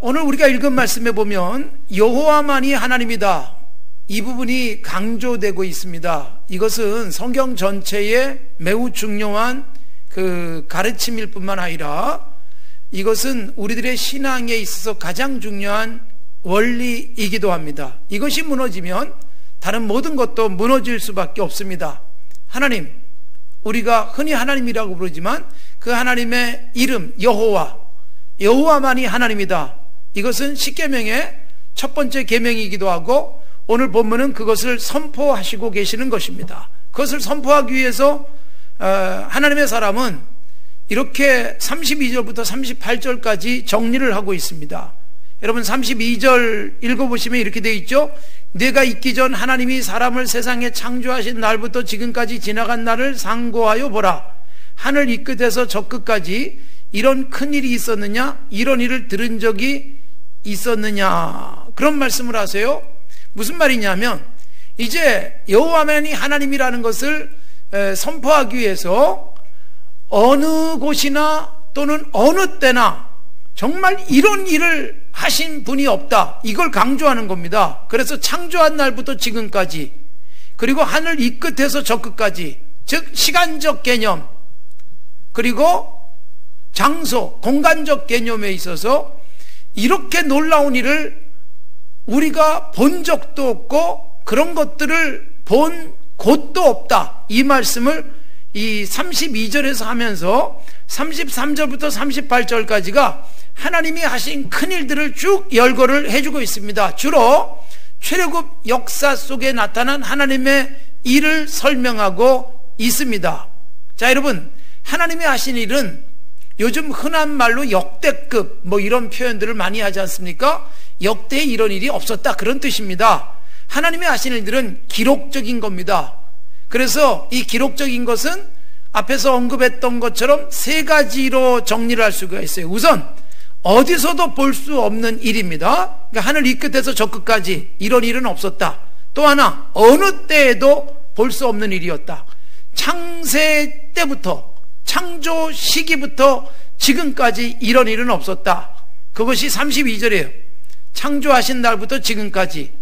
오늘 우리가 읽은 말씀에 보면 여호와만이 하나님이다, 이 부분이 강조되고 있습니다. 이것은 성경 전체에 매우 중요한 그 가르침일 뿐만 아니라 이것은 우리들의 신앙에 있어서 가장 중요한 원리이기도 합니다. 이것이 무너지면 다른 모든 것도 무너질 수밖에 없습니다. 하나님, 우리가 흔히 하나님이라고 부르지만 그 하나님의 이름 여호와만이 하나님이다. 이것은 십계명의 첫 번째 계명이기도 하고 오늘 본문은 그것을 선포하시고 계시는 것입니다. 그것을 선포하기 위해서 하나님의 사람은 이렇게 32절부터 38절까지 정리를 하고 있습니다. 여러분 32절 읽어보시면 이렇게 되어 있죠. 내가 있기 전 하나님이 사람을 세상에 창조하신 날부터 지금까지 지나간 날을 상고하여 보라. 하늘 이 끝에서 저 끝까지 이런 큰일이 있었느냐? 이런 일을 들은 적이 있었느냐? 그런 말씀을 하세요. 무슨 말이냐면 이제 여호와만이 하나님이라는 것을 선포하기 위해서 어느 곳이나 또는 어느 때나 정말 이런 일을 하신 분이 없다, 이걸 강조하는 겁니다. 그래서 창조한 날부터 지금까지, 그리고 하늘 이 끝에서 저 끝까지, 즉 시간적 개념 그리고 장소, 공간적 개념에 있어서 이렇게 놀라운 일을 우리가 본 적도 없고 그런 것들을 본 곳도 없다, 이 말씀을 이 32절에서 하면서 33절부터 38절까지가 하나님이 하신 큰일들을 쭉 열거를 해주고 있습니다. 주로 출애굽 역사 속에 나타난 하나님의 일을 설명하고 있습니다. 자, 여러분, 하나님이 하신 일은 요즘 흔한 말로 역대급 이런 표현들을 많이 하지 않습니까? 역대에 이런 일이 없었다, 그런 뜻입니다. 하나님이 하신 일들은 기록적인 겁니다. 그래서 이 기록적인 것은 앞에서 언급했던 것처럼 세 가지로 정리를 할 수가 있어요. 우선 어디서도 볼 수 없는 일입니다. 그러니까 하늘 이 끝에서 저 끝까지 이런 일은 없었다. 또 하나, 어느 때에도 볼 수 없는 일이었다. 창세 때부터, 창조 시기부터 지금까지 이런 일은 없었다. 그것이 32절이에요. 창조하신 날부터 지금까지,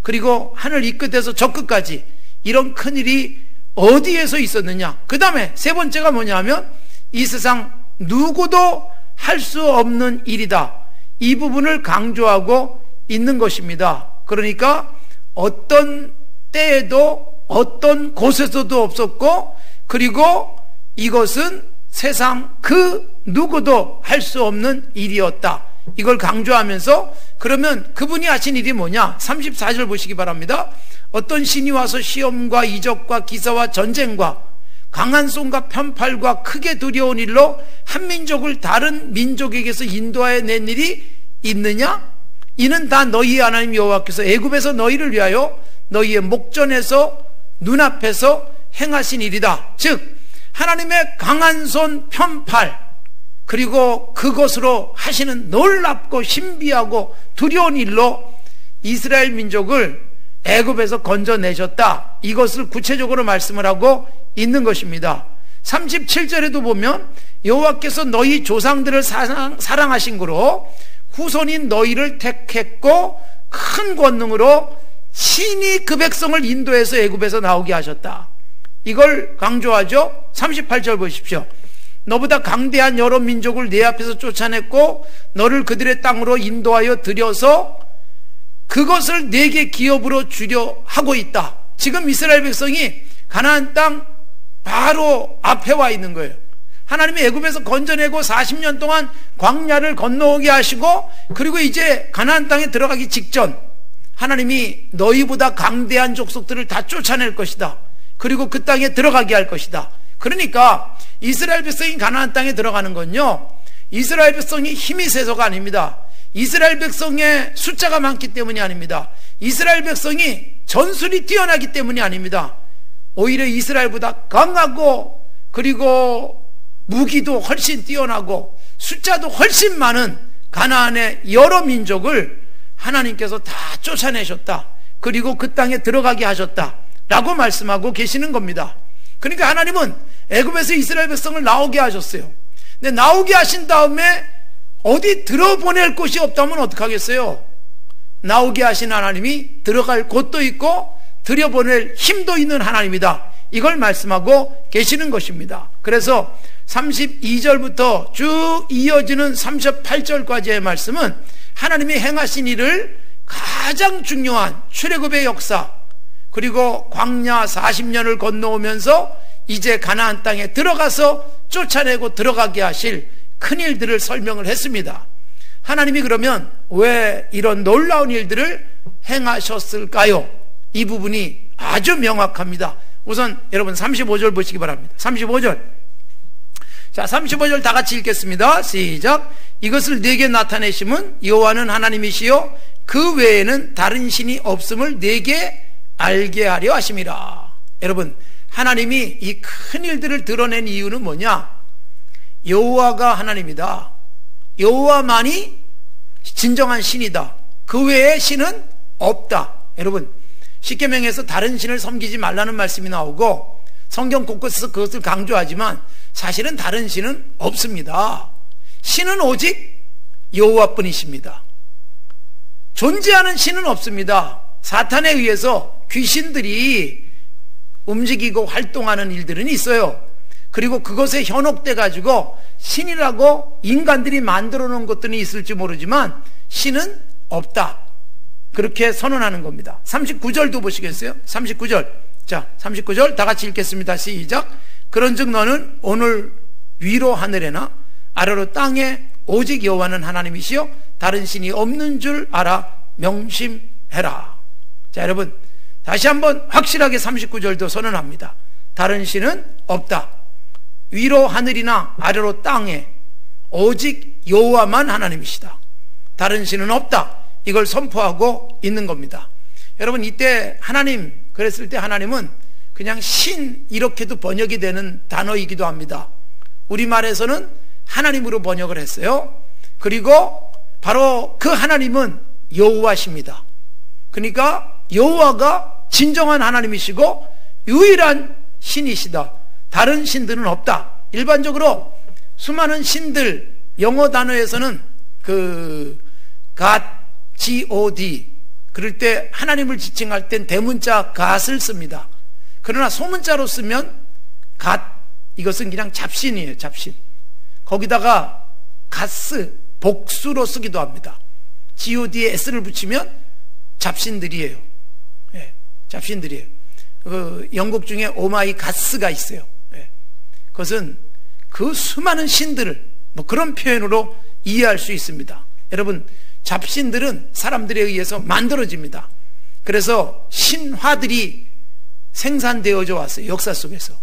그리고 하늘 이 끝에서 저 끝까지 이런 큰일이 어디에서 있었느냐. 그 다음에 세 번째가 뭐냐면 이 세상 누구도 할 수 없는 일이다, 이 부분을 강조하고 있는 것입니다. 그러니까 어떤 때에도 어떤 곳에서도 없었고, 그리고 이것은 세상 그 누구도 할 수 없는 일이었다, 이걸 강조하면서 그러면 그분이 하신 일이 뭐냐. 34절 보시기 바랍니다. 어떤 신이 와서 시험과 이적과 기사와 전쟁과 강한 손과 편팔과 크게 두려운 일로 한 민족을 다른 민족에게서 인도하여 낸 일이 있느냐? 이는 다 너희의 하나님 여호와께서 애굽에서 너희를 위하여 너희의 목전에서 눈앞에서 행하신 일이다. 즉 하나님의 강한 손, 편팔, 그리고 그것으로 하시는 놀랍고 신비하고 두려운 일로 이스라엘 민족을 애굽에서 건져내셨다, 이것을 구체적으로 말씀을 하고 있는 것입니다. 37절에도 보면 여호와께서 너희 조상들을 사랑하신 거로 후손인 너희를 택했고 큰 권능으로 친히 그 백성을 인도해서 애굽에서 나오게 하셨다, 이걸 강조하죠. 38절 보십시오. 너보다 강대한 여러 민족을 내 앞에서 쫓아냈고 너를 그들의 땅으로 인도하여 들여서 그것을 내게 기업으로 주려 하고 있다. 지금 이스라엘 백성이 가나안 땅 바로 앞에 와 있는 거예요. 하나님이 애굽에서 건져내고 40년 동안 광야를 건너오게 하시고, 그리고 이제 가나안 땅에 들어가기 직전 하나님이 너희보다 강대한 족속들을 다 쫓아낼 것이다, 그리고 그 땅에 들어가게 할 것이다. 그러니까 이스라엘 백성이 가나안 땅에 들어가는 건요, 이스라엘 백성이 힘이 세서가 아닙니다. 이스라엘 백성의 숫자가 많기 때문이 아닙니다. 이스라엘 백성이 전술이 뛰어나기 때문이 아닙니다. 오히려 이스라엘보다 강하고, 그리고 무기도 훨씬 뛰어나고 숫자도 훨씬 많은 가나안의 여러 민족을 하나님께서 다 쫓아내셨다, 그리고 그 땅에 들어가게 하셨다 라고 말씀하고 계시는 겁니다. 그러니까 하나님은 애굽에서 이스라엘 백성을 나오게 하셨어요. 근데 나오게 하신 다음에 어디 들어보낼 곳이 없다면 어떡하겠어요? 나오게 하신 하나님이 들어갈 곳도 있고 들여보낼 힘도 있는 하나님이다, 이걸 말씀하고 계시는 것입니다. 그래서 32절부터 쭉 이어지는 38절까지의 말씀은 하나님이 행하신 일을 가장 중요한 출애굽의 역사, 그리고 광야 40년을 건너오면서 이제 가나안 땅에 들어가서 쫓아내고 들어가게 하실 큰 일들을 설명을 했습니다. 하나님이 그러면 왜 이런 놀라운 일들을 행하셨을까요? 이 부분이 아주 명확합니다. 우선 여러분 35절 보시기 바랍니다. 35절. 자, 35절 다 같이 읽겠습니다. 시작. 이것을 네게 나타내심은 여호와는 하나님이시요 그 외에는 다른 신이 없음을 네게 알게 하려 하심이라. 여러분, 하나님이 이 큰 일들을 드러낸 이유는 뭐냐? 여호와가 하나님이다. 여호와만이 진정한 신이다. 그 외에 신은 없다. 여러분, 십계명에서 다른 신을 섬기지 말라는 말씀이 나오고 성경 곳곳에서 그것을 강조하지만 사실은 다른 신은 없습니다. 신은 오직 여호와뿐이십니다. 존재하는 신은 없습니다. 사탄에 의해서 귀신들이 움직이고 활동하는 일들은 있어요. 그리고 그것에 현혹돼 가지고 신이라고 인간들이 만들어 놓은 것들이 있을지 모르지만 신은 없다, 그렇게 선언하는 겁니다. 39절도 보시겠어요? 39절. 자, 39절 다 같이 읽겠습니다. 시작. 그런즉 너는 오늘 위로 하늘에나 아래로 땅에 오직 여호와는 하나님이시요 다른 신이 없는 줄 알아 명심해라. 자, 여러분, 다시 한번 확실하게 39절도 선언합니다. 다른 신은 없다. 위로 하늘이나 아래로 땅에 오직 여호와만 하나님이시다. 다른 신은 없다. 이걸 선포하고 있는 겁니다. 여러분, 이때 하나님, 그랬을 때 하나님은 그냥 신 이렇게도 번역이 되는 단어이기도 합니다. 우리말에서는 하나님으로 번역을 했어요. 그리고 바로 그 하나님은 여호와십니다. 그러니까 여호와가 진정한 하나님이시고 유일한 신이시다. 다른 신들은 없다. 일반적으로 수많은 신들, 영어 단어에서는 God, G-O-D, 그럴 때 하나님을 지칭할 땐 대문자 God을 씁니다. 그러나 소문자로 쓰면 God, 이것은 그냥 잡신이에요. 잡신. 거기다가 가스, 복수로 쓰기도 합니다. G-O-D에 S를 붙이면 잡신들이에요. 예, 잡신들이에요. 그 영국 중에 오마이 가스가 있어요. 예, 그것은 그 수많은 신들을 뭐 그런 표현으로 이해할 수 있습니다. 여러분, 잡신들은 사람들에 의해서 만들어집니다. 그래서 신화들이 생산되어져 왔어요. 역사 속에서.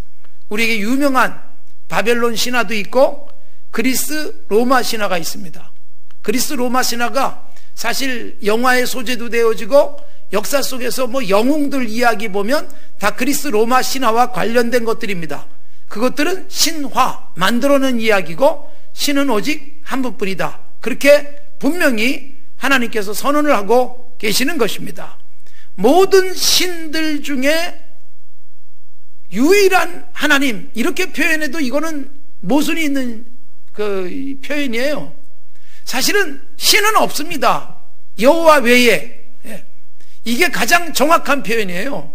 우리에게 유명한 바벨론 신화도 있고 그리스 로마 신화가 있습니다. 그리스 로마 신화가 사실 영화의 소재도 되어지고 역사 속에서 뭐 영웅들 이야기 보면 다 그리스 로마 신화와 관련된 것들입니다. 그것들은 신화, 만들어낸 이야기고 신은 오직 한 분뿐이다. 그렇게 분명히 하나님께서 선언을 하고 계시는 것입니다. 모든 신들 중에 유일한 하나님, 이렇게 표현해도 이거는 모순이 있는 그 표현이에요. 사실은 신은 없습니다. 여호와 외에. 이게 가장 정확한 표현이에요.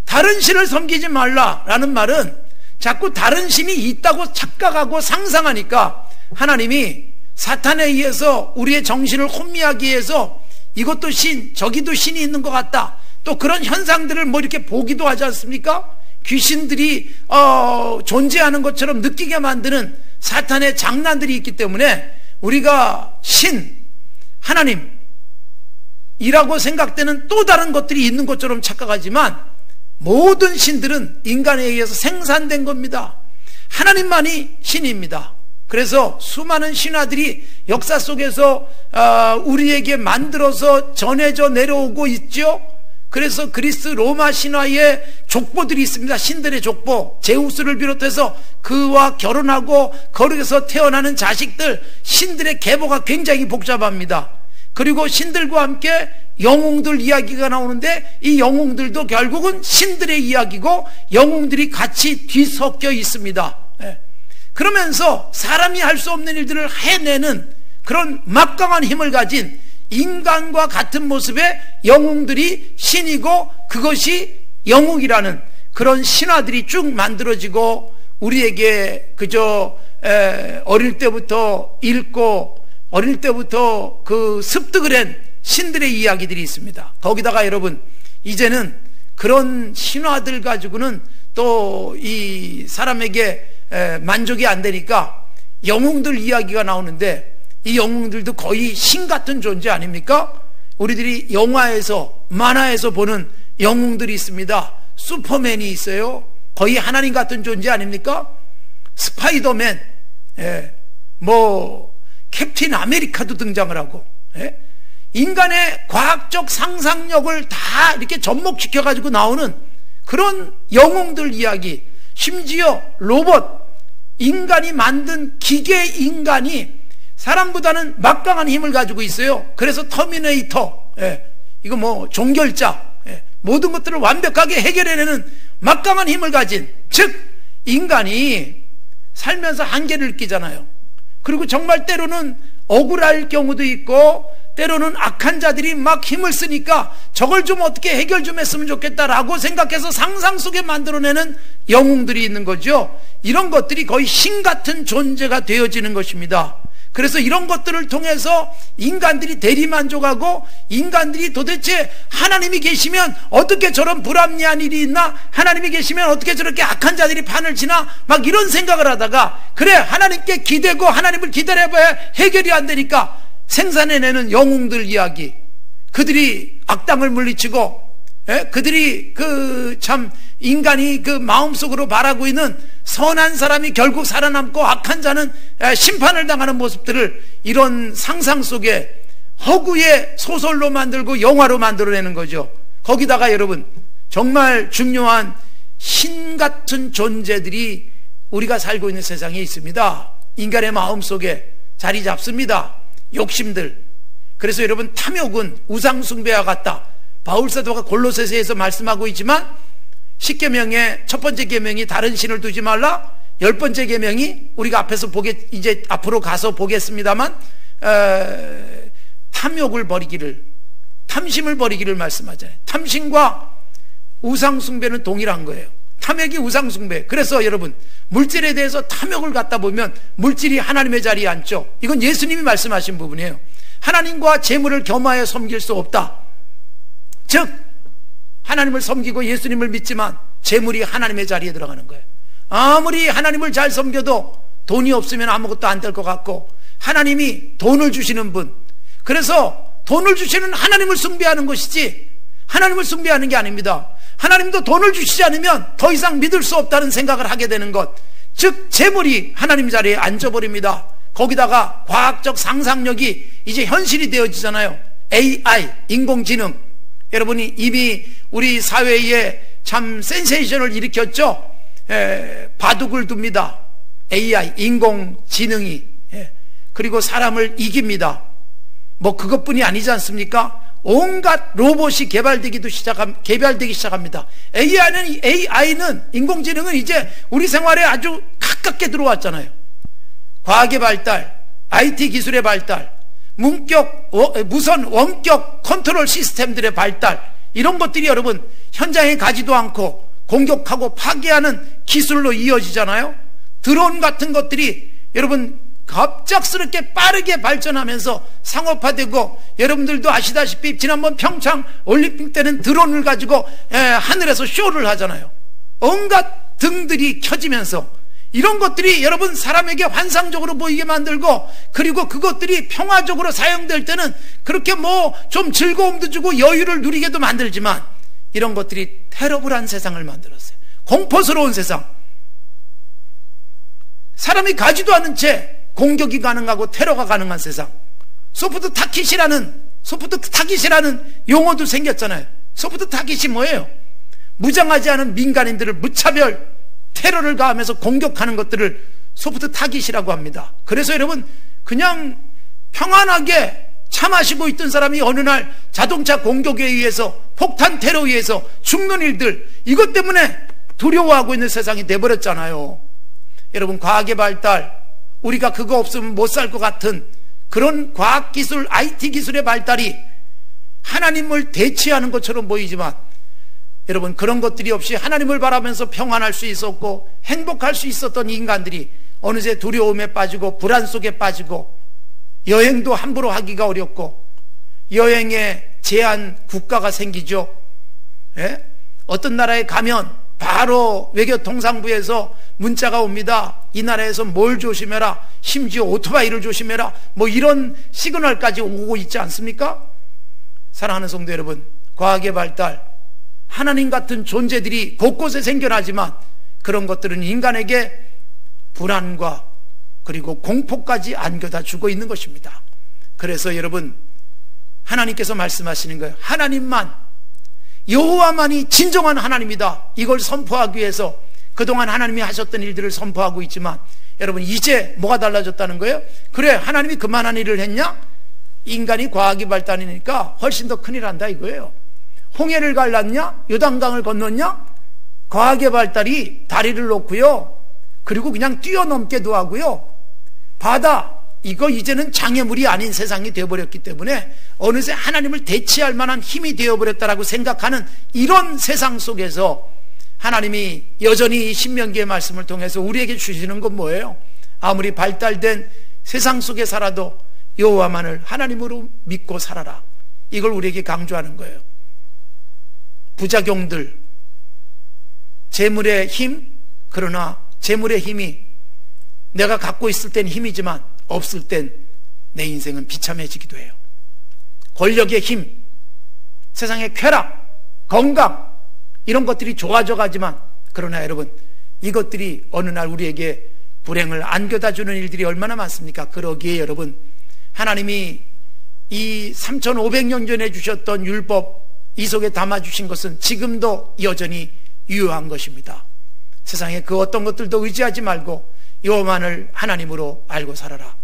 다른 신을 섬기지 말라라는 말은 자꾸 다른 신이 있다고 착각하고 상상하니까 하나님이 사탄에 의해서 우리의 정신을 혼미하기 위해서 이것도 신, 저기도 신이 있는 것 같다, 또 그런 현상들을 뭐 이렇게 보기도 하지 않습니까? 귀신들이 존재하는 것처럼 느끼게 만드는 사탄의 장난들이 있기 때문에 우리가 신, 하나님이라고 생각되는 또 다른 것들이 있는 것처럼 착각하지만 모든 신들은 인간에 의해서 생산된 겁니다. 하나님만이 신입니다. 그래서 수많은 신화들이 역사 속에서 우리에게 만들어서 전해져 내려오고 있죠. 그래서 그리스 로마 신화에 족보들이 있습니다. 신들의 족보, 제우스를 비롯해서 그와 결혼하고 거기서 태어나는 자식들, 신들의 계보가 굉장히 복잡합니다. 그리고 신들과 함께 영웅들 이야기가 나오는데 이 영웅들도 결국은 신들의 이야기고 영웅들이 같이 뒤섞여 있습니다. 그러면서 사람이 할 수 없는 일들을 해내는 그런 막강한 힘을 가진 인간과 같은 모습의 영웅들이 신이고 그것이 영웅이라는 그런 신화들이 쭉 만들어지고 우리에게 그저 어릴 때부터 읽고 어릴 때부터 그 습득을 한 신들의 이야기들이 있습니다. 거기다가 여러분 이제는 그런 신화들 가지고는 또 이 사람에게 만족이 안 되니까 영웅들 이야기가 나오는데 이 영웅들도 거의 신 같은 존재 아닙니까? 우리들이 영화에서 만화에서 보는 영웅들이 있습니다. 슈퍼맨이 있어요. 거의 하나님 같은 존재 아닙니까? 스파이더맨, 캡틴 아메리카도 등장을 하고, 인간의 과학적 상상력을 다 이렇게 접목시켜 가지고 나오는 그런 영웅들 이야기, 심지어 로봇, 인간이 만든 기계 인간이 사람보다는 막강한 힘을 가지고 있어요. 그래서 터미네이터, 이거 종결자, 모든 것들을 완벽하게 해결해내는 막강한 힘을 가진, 즉 인간이 살면서 한계를 느끼잖아요. 그리고 정말 때로는 억울할 경우도 있고 때로는 악한 자들이 막 힘을 쓰니까 저걸 좀 어떻게 해결 좀 했으면 좋겠다라고 생각해서 상상 속에 만들어내는 영웅들이 있는 거죠. 이런 것들이 거의 신 같은 존재가 되어지는 것입니다. 그래서 이런 것들을 통해서 인간들이 대리만족하고 인간들이 도대체 하나님이 계시면 어떻게 저런 불합리한 일이 있나, 하나님이 계시면 어떻게 저렇게 악한 자들이 판을 치나, 막 이런 생각을 하다가 그래 하나님께 기대고 하나님을 기다려봐야 해결이 안 되니까 생산해내는 영웅들 이야기, 그들이 악당을 물리치고 그들이 참 인간이 그 마음속으로 바라고 있는 선한 사람이 결국 살아남고 악한 자는 심판을 당하는 모습들을 이런 상상 속에 허구의 소설로 만들고 영화로 만들어내는 거죠. 거기다가 여러분 정말 중요한 신 같은 존재들이 우리가 살고 있는 세상에 있습니다. 인간의 마음 속에 자리 잡습니다. 욕심들. 그래서 여러분 탐욕은 우상숭배와 같다. 바울사도가 골로새서에서 말씀하고 있지만 10계명의 첫 번째 계명이 다른 신을 두지 말라, 10번째 계명이 우리가 앞에서 이제 앞으로 가서 보겠습니다만 탐욕을 버리기를, 탐심을 버리기를 말씀하잖아요. 탐심과 우상숭배는 동일한 거예요. 탐욕이 우상숭배. 그래서 여러분 물질에 대해서 탐욕을 갖다 보면 물질이 하나님의 자리에 앉죠. 이건 예수님이 말씀하신 부분이에요. 하나님과 재물을 겸하여 섬길 수 없다. 즉 하나님을 섬기고 예수님을 믿지만 재물이 하나님의 자리에 들어가는 거예요. 아무리 하나님을 잘 섬겨도 돈이 없으면 아무것도 안 될 것 같고, 하나님이 돈을 주시는 분, 그래서 돈을 주시는 하나님을 숭배하는 것이지 하나님을 숭배하는 게 아닙니다. 하나님도 돈을 주시지 않으면 더 이상 믿을 수 없다는 생각을 하게 되는 것, 즉 재물이 하나님 자리에 앉아버립니다. 거기다가 과학적 상상력이 이제 현실이 되어지잖아요. AI, 인공지능. 여러분이 이미 우리 사회에 참 센세이션을 일으켰죠. 바둑을 둡니다. AI, 인공지능이. 그리고 사람을 이깁니다. 그것뿐이 아니지 않습니까? 온갖 로봇이 개발되기 시작합니다. AI는 인공지능은 이제 우리 생활에 아주 가깝게 들어왔잖아요. 과학의 발달, IT 기술의 발달, 무선 원격 컨트롤 시스템들의 발달, 이런 것들이 여러분 현장에 가지도 않고 공격하고 파괴하는 기술로 이어지잖아요. 드론 같은 것들이 여러분 갑작스럽게 빠르게 발전하면서 상업화되고, 여러분들도 아시다시피 지난번 평창 올림픽 때는 드론을 가지고 하늘에서 쇼를 하잖아요. 온갖 등들이 켜지면서 이런 것들이 여러분 사람에게 환상적으로 보이게 만들고, 그리고 그것들이 평화적으로 사용될 때는 그렇게 좀 즐거움도 주고 여유를 누리게도 만들지만, 이런 것들이 테러블한 세상을 만들었어요. 공포스러운 세상. 사람이 가지도 않은 채 공격이 가능하고 테러가 가능한 세상. 소프트 타깃이라는 용어도 생겼잖아요. 소프트 타깃이 뭐예요? 무장하지 않은 민간인들을 무차별 테러를 가하면서 공격하는 것들을 소프트 타깃이라고 합니다. 그래서 여러분 그냥 평안하게 차 마시고 있던 사람이 어느 날 자동차 공격에 의해서, 폭탄 테러에 의해서 죽는 일들, 이것 때문에 두려워하고 있는 세상이 돼버렸잖아요. 여러분 과학의 발달, 우리가 그거 없으면 못 살 것 같은 그런 과학기술, IT 기술의 발달이 하나님을 대체하는 것처럼 보이지만 여러분, 그런 것들이 없이 하나님을 바라면서 평안할 수 있었고 행복할 수 있었던 인간들이 어느새 두려움에 빠지고 불안 속에 빠지고 여행도 함부로 하기가 어렵고 여행에 제한 국가가 생기죠. 예? 어떤 나라에 가면 바로 외교통상부에서 문자가 옵니다. 이 나라에서 뭘 조심해라, 심지어 오토바이를 조심해라, 뭐 이런 시그널까지 오고 있지 않습니까? 사랑하는 성도 여러분, 과학의 발달, 하나님 같은 존재들이 곳곳에 생겨나지만 그런 것들은 인간에게 불안과 그리고 공포까지 안겨다 주고 있는 것입니다. 그래서 여러분, 하나님께서 말씀하시는 거예요. 하나님만, 여호와만이 진정한 하나님이다. 이걸 선포하기 위해서 그동안 하나님이 하셨던 일들을 선포하고 있지만 여러분, 이제 뭐가 달라졌다는 거예요? 그래, 하나님이 그만한 일을 했냐? 인간이 과학이 발달이니까 훨씬 더 큰일 한다 이거예요. 홍해를 갈랐냐? 요단강을 건넜냐? 과학의 발달이 다리를 놓고요, 그리고 그냥 뛰어넘기도 하고요, 바다, 이거 이제는 장애물이 아닌 세상이 되어버렸기 때문에 어느새 하나님을 대체할 만한 힘이 되어버렸다라고 생각하는 이런 세상 속에서 하나님이 여전히 신명기의 말씀을 통해서 우리에게 주시는 건 뭐예요? 아무리 발달된 세상 속에 살아도 여호와만을 하나님으로 믿고 살아라. 이걸 우리에게 강조하는 거예요. 부작용들, 재물의 힘, 그러나 재물의 힘이 내가 갖고 있을 땐 힘이지만 없을 땐 내 인생은 비참해지기도 해요. 권력의 힘, 세상의 쾌락, 건강, 이런 것들이 좋아져 가지만 그러나 여러분, 이것들이 어느 날 우리에게 불행을 안겨다 주는 일들이 얼마나 많습니까? 그러기에 여러분, 하나님이 이 3500년 전에 주셨던 율법, 이 속에 담아주신 것은 지금도 여전히 유효한 것입니다. 세상에 그 어떤 것들도 의지하지 말고 여호와만을 하나님으로 알고 살아라.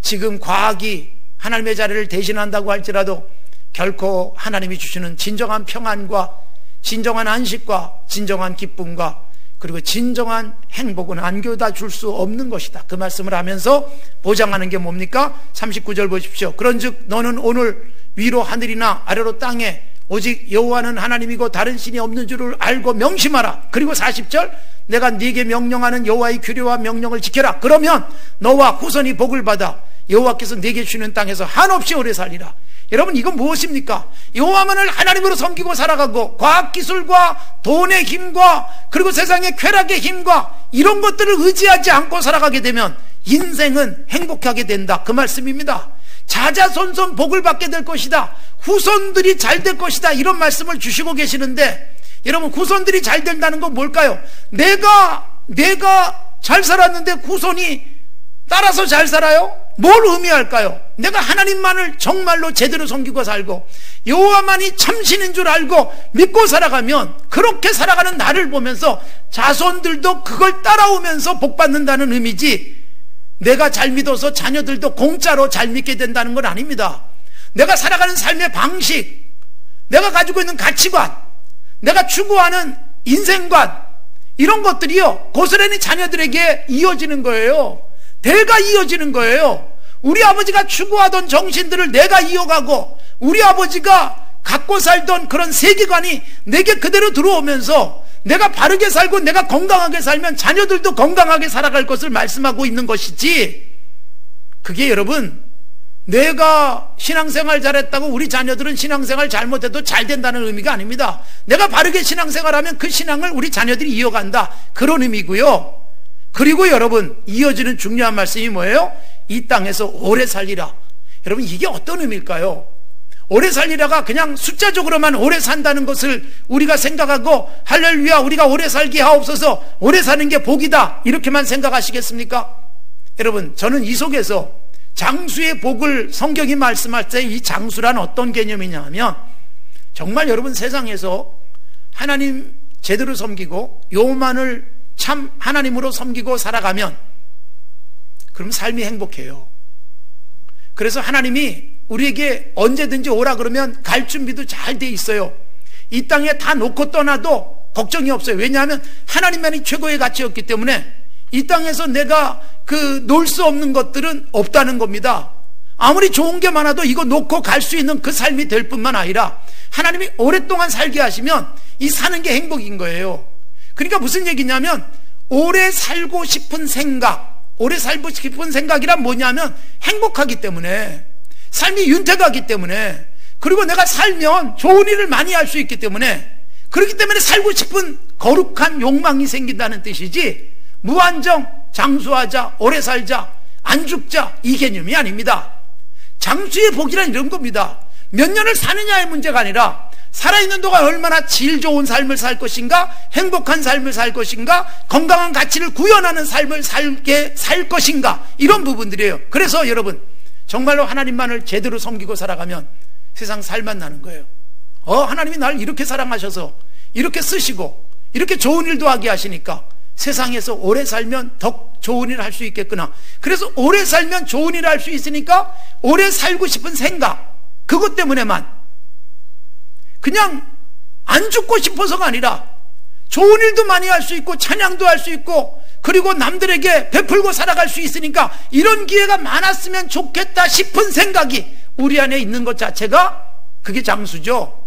지금 과학이 하나님의 자리를 대신한다고 할지라도 결코 하나님이 주시는 진정한 평안과 진정한 안식과 진정한 기쁨과 그리고 진정한 행복은 안겨다 줄 수 없는 것이다. 그 말씀을 하면서 보장하는 게 뭡니까? 39절 보십시오. 그런즉 너는 오늘 위로 하늘이나 아래로 땅에 오직 여호와는 하나님이고 다른 신이 없는 줄을 알고 명심하라. 그리고 40절, 내가 네게 명령하는 여호와의 규례와 명령을 지켜라. 그러면 너와 후손이 복을 받아 여호와께서 네게 주는 땅에서 한없이 오래 살리라. 여러분, 이건 무엇입니까? 여호와만을 하나님으로 섬기고 살아가고 과학기술과 돈의 힘과 그리고 세상의 쾌락의 힘과 이런 것들을 의지하지 않고 살아가게 되면 인생은 행복하게 된다, 그 말씀입니다. 자자손손 복을 받게 될 것이다, 후손들이 잘 될 것이다, 이런 말씀을 주시고 계시는데 여러분, 후손들이 잘 된다는 건 뭘까요? 내가 잘 살았는데 후손이 따라서 잘 살아요? 뭘 의미할까요? 내가 하나님만을 정말로 제대로 섬기고 살고 여호와만이 참신인 줄 알고 믿고 살아가면 그렇게 살아가는 나를 보면서 자손들도 그걸 따라오면서 복받는다는 의미지, 내가 잘 믿어서 자녀들도 공짜로 잘 믿게 된다는 건 아닙니다. 내가 살아가는 삶의 방식, 내가 가지고 있는 가치관, 내가 추구하는 인생관, 이런 것들이요 고스란히 자녀들에게 이어지는 거예요. 대가 이어지는 거예요. 우리 아버지가 추구하던 정신들을 내가 이어가고 우리 아버지가 갖고 살던 그런 세계관이 내게 그대로 들어오면서 내가 바르게 살고 내가 건강하게 살면 자녀들도 건강하게 살아갈 것을 말씀하고 있는 것이지, 그게 여러분 내가 신앙생활 잘했다고 우리 자녀들은 신앙생활 잘못해도 잘 된다는 의미가 아닙니다. 내가 바르게 신앙생활하면 그 신앙을 우리 자녀들이 이어간다, 그런 의미고요. 그리고 여러분, 이어지는 중요한 말씀이 뭐예요? 이 땅에서 오래 살리라. 여러분, 이게 어떤 의미일까요? 오래 살리라가 그냥 숫자적으로만 오래 산다는 것을 우리가 생각하고 할렐루야 우리가 오래 살게 하옵소서, 오래 사는 게 복이다, 이렇게만 생각하시겠습니까? 여러분, 저는 이 속에서 장수의 복을 성경이 말씀할 때 이 장수란 어떤 개념이냐 하면, 정말 여러분 세상에서 하나님 제대로 섬기고 여호와만을 참 하나님으로 섬기고 살아가면 그럼 삶이 행복해요. 그래서 하나님이 우리에게 언제든지 오라 그러면 갈 준비도 잘 돼 있어요. 이 땅에 다 놓고 떠나도 걱정이 없어요. 왜냐하면 하나님만이 최고의 가치였기 때문에 이 땅에서 내가 놓을 수 없는 것들은 없다는 겁니다. 아무리 좋은 게 많아도 이거 놓고 갈 수 있는 그 삶이 될 뿐만 아니라 하나님이 오랫동안 살게 하시면 이 사는 게 행복인 거예요. 그러니까 무슨 얘기냐면 오래 살고 싶은 생각, 오래 살고 싶은 생각이란 뭐냐면 행복하기 때문에, 삶이 윤택하기 때문에, 그리고 내가 살면 좋은 일을 많이 할 수 있기 때문에, 그렇기 때문에 살고 싶은 거룩한 욕망이 생긴다는 뜻이지, 무한정 장수하자, 오래 살자, 안 죽자, 이 개념이 아닙니다. 장수의 복이란 이런 겁니다. 몇 년을 사느냐의 문제가 아니라 살아있는 동안 얼마나 질 좋은 삶을 살 것인가, 행복한 삶을 살 것인가, 건강한 가치를 구현하는 삶을 살 것인가, 이런 부분들이에요. 그래서 여러분, 정말로 하나님만을 제대로 섬기고 살아가면 세상 살만 나는 거예요. 하나님이 날 이렇게 사랑하셔서 이렇게 쓰시고 이렇게 좋은 일도 하게 하시니까 세상에서 오래 살면 더 좋은 일을 할 수 있겠구나. 그래서 오래 살면 좋은 일을 할 수 있으니까 오래 살고 싶은 생각, 그것 때문에만, 그냥 안 죽고 싶어서가 아니라 좋은 일도 많이 할 수 있고 찬양도 할 수 있고 그리고 남들에게 베풀고 살아갈 수 있으니까 이런 기회가 많았으면 좋겠다 싶은 생각이 우리 안에 있는 것 자체가 그게 장수죠.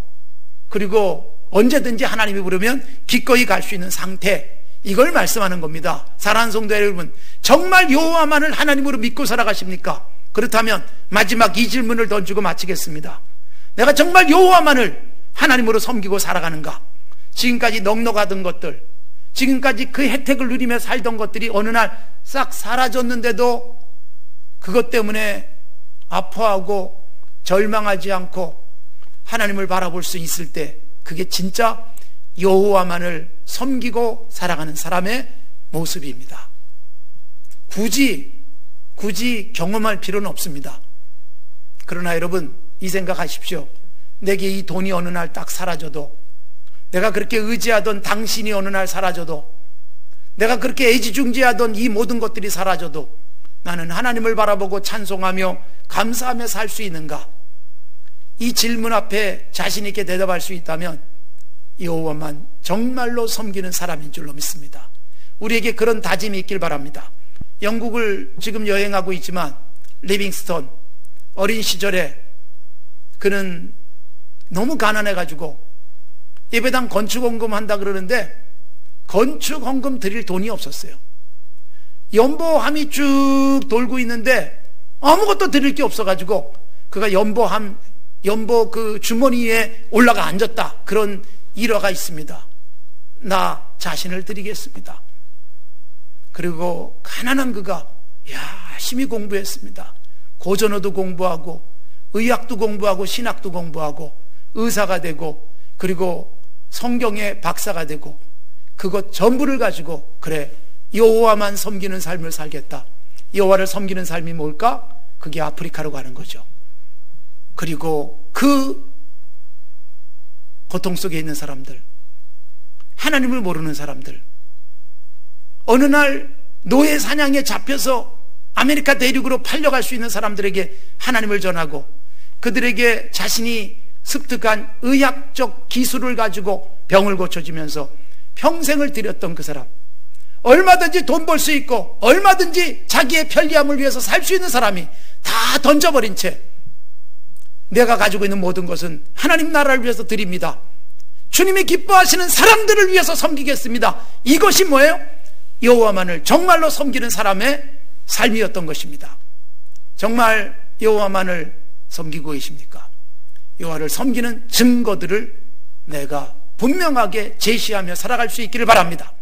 그리고 언제든지 하나님이 부르면 기꺼이 갈 수 있는 상태, 이걸 말씀하는 겁니다. 사랑하는 성도 여러분, 정말 여호와만을 하나님으로 믿고 살아가십니까? 그렇다면 마지막 이 질문을 던지고 마치겠습니다. 내가 정말 여호와만을 하나님으로 섬기고 살아가는가? 지금까지 넉넉하던 것들, 지금까지 그 혜택을 누리며 살던 것들이 어느 날 싹 사라졌는데도 그것 때문에 아파하고 절망하지 않고 하나님을 바라볼 수 있을 때, 그게 진짜 여호와만을 섬기고 살아가는 사람의 모습입니다. 굳이 경험할 필요는 없습니다. 그러나 여러분, 이 생각하십시오. 내게 이 돈이 어느 날 딱 사라져도, 내가 그렇게 의지하던 당신이 어느 날 사라져도, 내가 그렇게 애지중지하던 이 모든 것들이 사라져도 나는 하나님을 바라보고 찬송하며 감사하며 살 수 있는가? 이 질문 앞에 자신 있게 대답할 수 있다면 여호와만 정말로 섬기는 사람인 줄로 믿습니다. 우리에게 그런 다짐이 있길 바랍니다. 영국을 지금 여행하고 있지만 리빙스턴, 어린 시절에 그는 너무 가난해가지고 예배당 건축헌금 한다 그러는데 건축헌금 드릴 돈이 없었어요. 연보함이 쭉 돌고 있는데 아무것도 드릴 게 없어가지고 그가 연보 그 주머니에 올라가 앉았다, 그런 일화가 있습니다. 나 자신을 드리겠습니다. 그리고 가난한 그가 열심히 공부했습니다. 고전어도 공부하고 의학도 공부하고 신학도 공부하고 의사가 되고 그리고 성경의 박사가 되고 그것 전부를 가지고 그래, 여호와만 섬기는 삶을 살겠다. 여호와를 섬기는 삶이 뭘까? 그게 아프리카로 가는 거죠. 그리고 그 고통 속에 있는 사람들, 하나님을 모르는 사람들, 어느 날 노예 사냥에 잡혀서 아메리카 대륙으로 팔려갈 수 있는 사람들에게 하나님을 전하고 그들에게 자신이 습득한 의학적 기술을 가지고 병을 고쳐주면서 평생을 들였던 그 사람, 얼마든지 돈 벌 수 있고 얼마든지 자기의 편리함을 위해서 살 수 있는 사람이 다 던져버린 채 내가 가지고 있는 모든 것은 하나님 나라를 위해서 드립니다, 주님이 기뻐하시는 사람들을 위해서 섬기겠습니다, 이것이 뭐예요? 여호와만을 정말로 섬기는 사람의 삶이었던 것입니다. 정말 여호와만을 섬기고 계십니까? 여호와를 섬기는 증거들을 내가 분명하게 제시하며 살아갈 수 있기를 바랍니다.